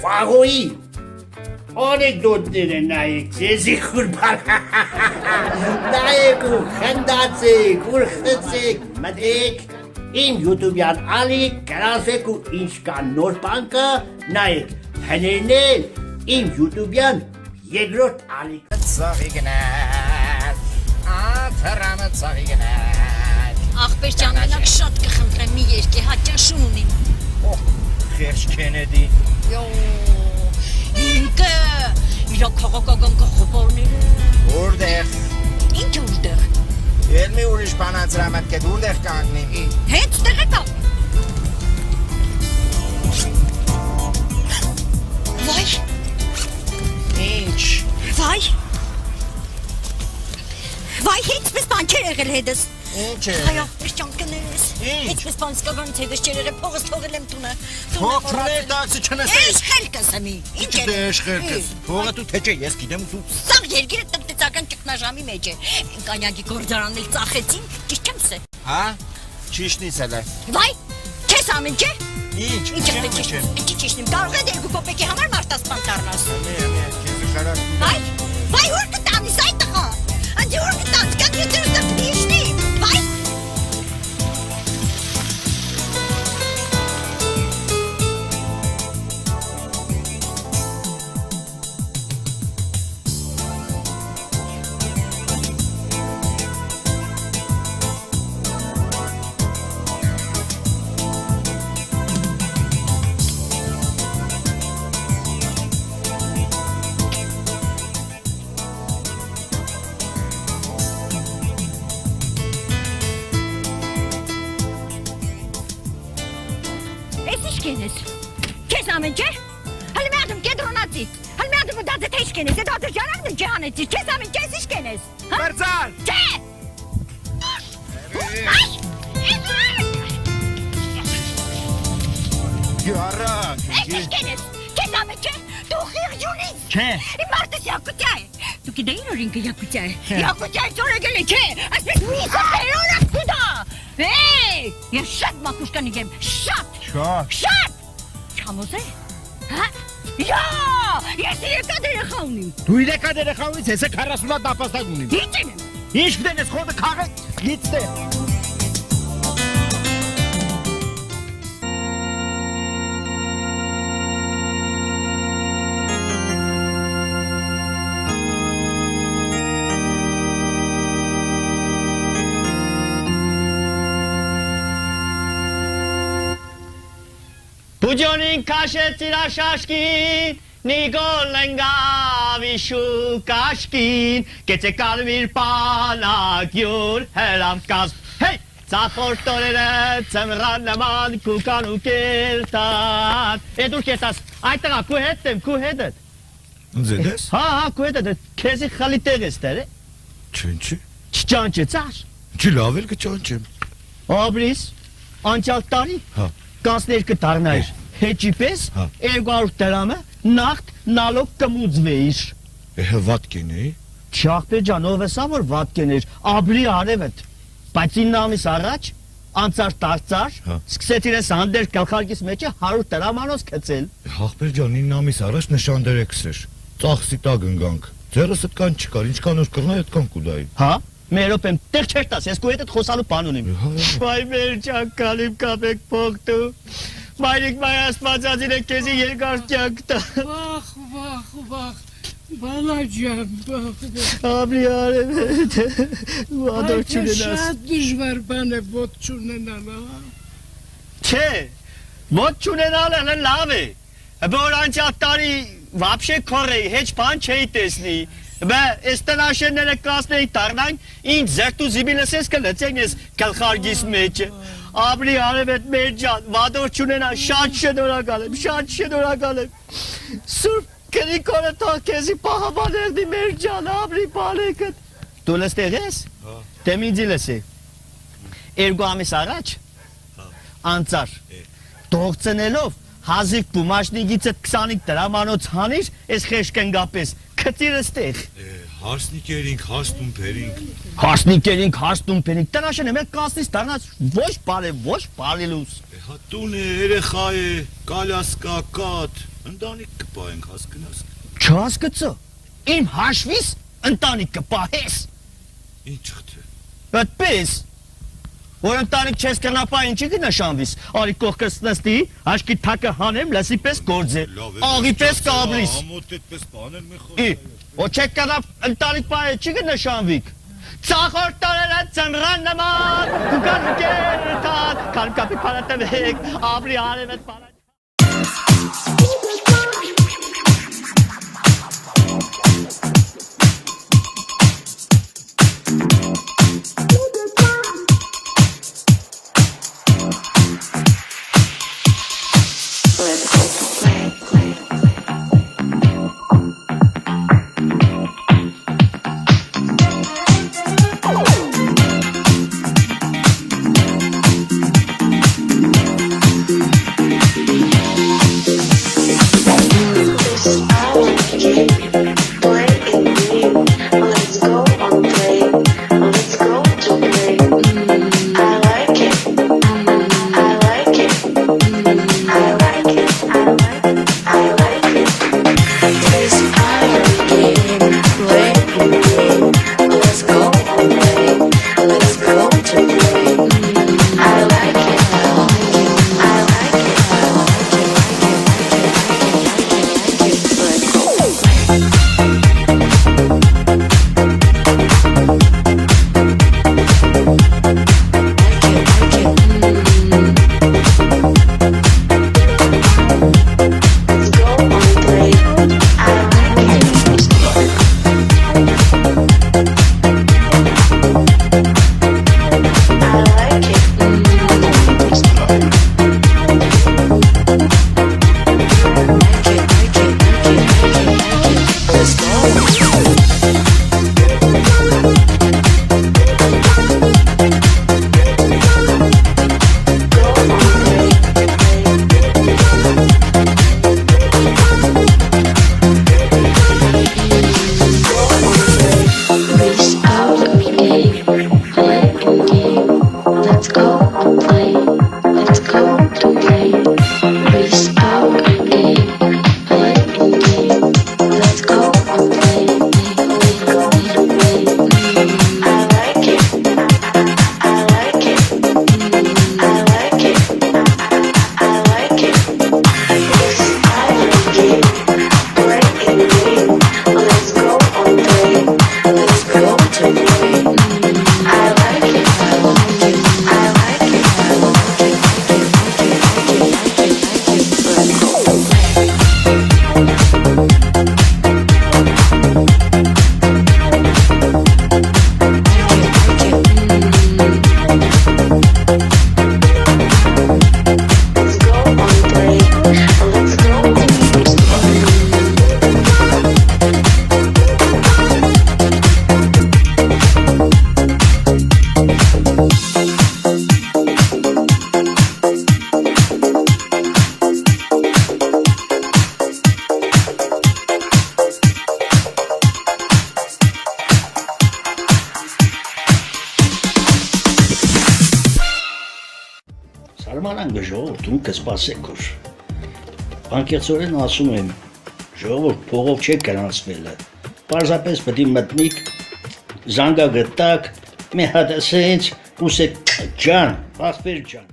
Ֆաղոյի անեկդոտները նայեք, ձեզի խուրբան նայեք ու խնդացեք, ուր խծեք, մտեք իմ յութուբյան ալիք, գրասեք ու ինչ կան նոր բանկը, նայեք, հներնել իմ յութուբյան երկրորդ ալիքը Ծաղի գնաց, աթրանը ծաղի գնաց Աղբեր ջան, մենակ շատ կխնդրեմ մի երկի հաճաշուն ունիմ Խերջ Քենեդի Ինքը, իրա քաղաքական կախոպարները Որդեղ Ինչ որդեղ Էլ մի ուրիշ բանացրամատ կետ ուրդեղ կանգնիմ Հետ տեղ եկա Վայ Ինչ Վայ, հեծպես բան չեր եղել հետս Ինչ է Այո, աղբեր կներես Հեծպես բան սկավանից հետս չեր եղել, փողս թողել եմ տունը Փոխրներ դάξը չնեսես Էս խելքս ամի Ինչ է դեշ խելքս Փողը դու թե չէ ես գիտեմ ու Սաղ երգիրը տնտեսական ճգնաժամի մեջ է Կանյակի գործարանն էլ ծախեցին, ճիշտ չեմ սե Հա, ճիշտն իսել է Վայ, չես ամեն չէ Ինչ, Ճիշտ եմ, կարող է դերգու կոպեկի համար մարդասպան դառնաս Քեզի խարակ Վայ, ուր կտանիս այդ տղա Անձի ուր կտանիս, կան յութերս դպնի իշնի Վայ Չես ամեն չէ, հլի մի ադում կեդրոնացի, հլի մի ադում դարձը թե իշկեն ես, էդ ադր ժանավն ինչ անեցի, չես ամեն չէ, ես իշկեն ես, Բարձան չէ, Գյարակ ես իշկեն ես, չես ամեն չէ, դու խիղջունից, Չէ իմ մարդս յակուտյա է, դու կիդեին որ ինքը յակուտյա է, յակուտյա է ծորեգել է, չէ, ասպես միսը պերորակ կուդա, ես շատ մակուշկան իգեմ, շատ Չամոզ է, հա, ես իրեկա դերեխա ունիմ Դու իրեկա դերեխա ունից ես է 40 դապաստակ ունիմ Ինչ եմ Ինչ գտեն ես խոդը կաղեք, գիծ դե Բուջոնին կաշեց իրա շաշկին, նիգոլ ընգավիշու կաշկին, կեցե կարվիր պանագյուր հելամ կազմ, հեյ, ծախոր տորերը ծմրան նման կուկան ու կերտան, էդ ուր կետաս, այդ տղա կու հետ եմ, կու հետ էդ, Ձեդ ես? հա, կու հետ էդ, կեզի խալի տեղ ես տեր է, Չնչի, չճանչ է ծար, չի լավ էլ կճանչեմ աբրիս, անցյալ տարի, Հա կանցներկը տարնայր, հեջի պես, 200 դրամը նախտ նալոգ կմուծվեիր։ Վատ կենեի Չաղբեր ջան, ով էսա որ վատ կեներ, աբրի արևդ, բայց 9 ամիս առաջ, անցար տարծար, սկսեց իրես հանդեր կլխարկիս մեջ է 100 դրամանոց կծել։ Աղբեր ջան 9 ամիս առաջ նշան դերեքսեր, ծախսի տակ ընգանք, ձերս ըտկան չկար, ինչքան որ կրնա այդքան կուդայի։ Հա, մերոպ եմ, տեղ չեր տաս, ես կու հետ խոսալու բան ունիմ։ Վայ մեր ջան, կալիմ կապեք փող դու։ Մայրիկ մայ աստվածածին է քեզի երկար կյանք տա։ Վախ, բալաջան, Աբրի արևդ, ադոր Այդ չունենաս։ շատ դժվար բան է ոտ չունենալը, Չէ, ոտ չունենալը լավ է, որ անցյալ տարի վաբշե քորեի, հեչ բան չէի տեսնի, բա այս տնաշենները կասնեի տարնանք, ինձ զերտու զիբիլս ես կլծեն ես կլխարգիս մեջը, աբրի արևետ մեր ջան, վադոր չունենա, շատ շնորհակալ եմ, սուրբ կրիկորը թող քեզի պահաբաներդի մեր ջան, աբրի բալեկդ, դու լստեղ ես, դեմ ինձի լսի, 2 ամիս առաջ, անցար, դողցնելով, հազիվ բումաշնիգիցդ 25 դրամանոց հանիր, ես խեշկենգապես, քծիրը ստեղ։ Հարսնիկերինք, հաստումբերինք։ Հասնիկերինք, հաստումբերինք, տնաշեն է մեր կասնից դառնած ոչ բարև, ոչ բարելուս։ Հա տուն է, երեխա է, կալասկա, կատ, ընտանիք կպահենք, հասկնաս։ Չհասկացա։ Իմ հաշվիս ընտանիք կպահես։ Ինչ խթը։ Այդպես։ Որ ընտանիք չես կնապա ինչի կնշանվիս։ Արի կողքս նստի, աշկի թակը հանեմ, լսի պես գործե։ Աղի պես կաբրիս։ Ամոթ այդպես բաներ մի Ի, Ոչ չեք կնապ ընտանիք պահե չի կնշանվիք։ Ծախոր տարերը ծնրան նման, կուկան կերթան, կան կապի պարատվեք, ապրի արև էտ պարատ։ Սարմանան ժողովուրդում կսպասեք ուր։ Բանկեցորեն ասում եմ, ժողովուրդ փողով չեք գրանցվելը։ Պարզապես պետք է մտնիք, զանգա գտակ, մի հատ ասենց, ուսեք ջան, Վասպեր ջան։